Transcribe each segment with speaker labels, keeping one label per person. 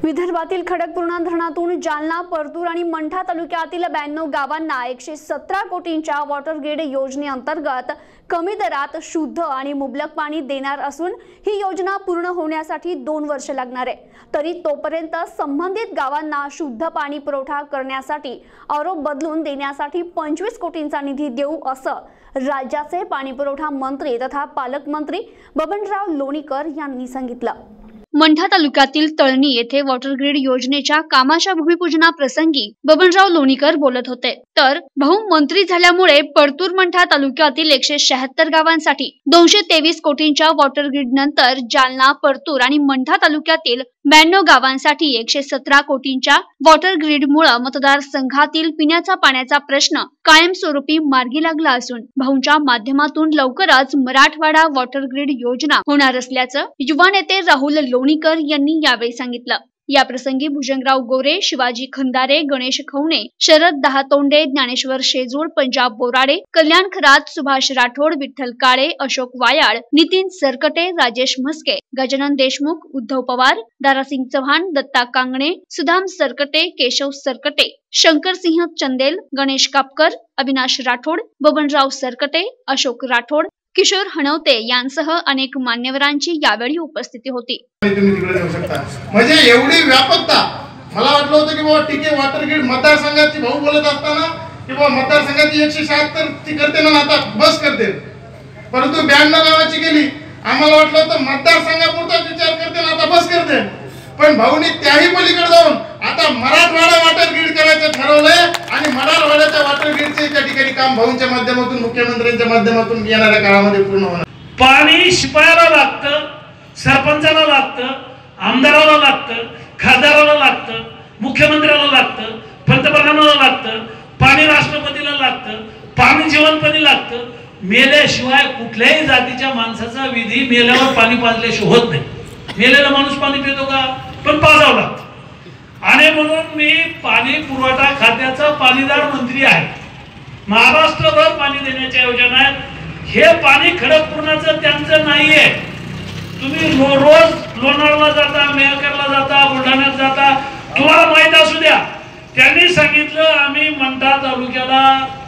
Speaker 1: विदर्भातील खडकपूर्णा धरणातून जालना, परतूर आणि मंठा तालुक्यातील 92 गावांना 117 कोटींच्या वॉटर ग्रिड योजनेअंतर्गत कमी दरात शुद्ध आणि मुबलक पाणी देणार असून ही योजना पूर्ण होण्यासाठी 2 वर्ष लागणार आहे। तरी तोपर्यंत संबंधित गावांना शुद्ध पाणी पुरवठा करण्यासाठी आरो बदलून देण्यासाठी 25 कोटींचा निधी देऊ असं राज्याचे पाणीपुरवठा मंत्री तथा पालकमंत्री बबनराव लोणीकर यांनी सांगितलं। मंठा तालुक्यातील तळणी येथे वॉटर ग्रिड योजनेच्या कामाच्या भूमिपूजना प्रसंगी बबनराव लोणीकर बोलत होते। तर मंत्री झाल्यामुळे परतूर मंठा तालुक्यातील 176 गावांसाठी 223 कोटींच्या वॉटर ग्रिड नंतर जालना, परतूर आणि मंठा तालुक्यातील 92 गावांसाठी 117 कोटींच्या वॉटर ग्रिड मुळे मतदारसंघातील पिण्याचा पाण्याचा प्रश्न कायमस्वरूपी मार्गी लागला असून भाऊंच्या माध्यमातून लवकरच मराठवाडा वॉटर ग्रिड योजना होणार असल्याचं युवा नेते राहुल लोणीकर यांनी यावेळी सांगितलं। या प्रसंगी भुजंगराव गोरे, शिवाजी खंदारे, गणेश खवणे, शरद दहातोंडे, ज्ञानेश्वर शेजूळ, पंजाब बोराडे, कल्याण खरात, सुभाष राठोड, विठ्ठल काळे, अशोक वायाळ, नितीन सरकटे, राजेश म्हस्के, गजानन देशमुख, उद्धव पवार, दारासिंग चव्हाण, दत्ता कांगणे, सुधाम सरकटे, केशव सरकटे, शंकरसिंह चंदेल, गणेश कापकर, अविनाश राठोड, बबनराव सरकटे, अशोक राठोड, किशोर हणवते यांसह अनेक मान्यवरांची यावेळी उपस्थिती होती।
Speaker 2: म्हणजे एवढी व्यापकता मला वाटलं होतं की बाबा ठीक आहे वॉटर ग्रिड मतदारसंघाची भाऊ बोलत असताना की बाबा मतदारसंघाची 176 ती करते ना आता बस करते, परंतु 92 गावाची गेली आम्हाला वाटलं होतं मतदारसंघापुरताच विचार करते ना आता बस करते, पण भाऊनी त्याही पलीकडे जाऊन आता मराठवाडा वॉटर ग्रिड करायचं ठरवलंय आणि मराठवाड्याच्या वॉटर ग्रिडचे त्या ठिकाणी काम भाऊंच्या माध्यमातून मुख्यमंत्र्यांच्या माध्यमातून येणाऱ्या काळामध्ये पूर्ण होणार।
Speaker 3: पाणी शिपायाला लागतं, सरपंचाला लागतं, आमदाराला लागतं, खासदाराला लागतं, मुख्यमंत्र्याला लागतं, पंतप्रधानाला लागतं, पाणी राष्ट्रपतीला लागतं, पाणी जीवनपणी लागतं। मेल्याशिवाय कुठल्याही जातीच्या माणसाचा विधी मेल्यावर पाणी पाजल्याशिवाय होत नाही। मेलेला माणूस पाणी पितो का? पण पाजावं लागतं। आणि म्हणून मी पाणी पुरवठा खात्याचा पाणीदार मंत्री आहे। महाराष्ट्रभर पाणी देण्याच्या योजना आहेत। हे पाणी खडकपूर्णाचं त्यांचं नाहीये। तुम्ही रोज लोणावळ्याला जाता, मेहकरला जाता, बुलढाण्यात जाता, तुम्हाला माहित असू द्या त्यांनी सांगितलं आम्ही मंठा तालुक्याला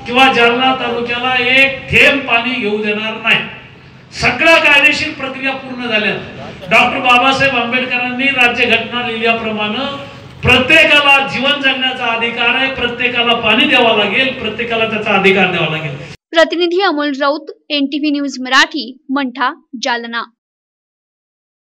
Speaker 3: किंवा जालना तालुक्याला एक थेंब पाणी घेऊ देणार नाही। सगळ्या कायदेशीर प्रक्रिया पूर्ण झाल्या। डॉक्टर बाबासाहेब आंबेडकरांनी राज्यघटना लिहिल्याप्रमाणे प्रत्येकाला जीवन जगण्याचा अधिकार आहे, प्रत्येकाला पाणी द्यावा लागेल, प्रत्येकाला त्याचा अधिकार द्यावा लागेल।
Speaker 1: प्रतिनिधी अमोल राऊत, NTV न्यूज मराठी, मंठा, जालना।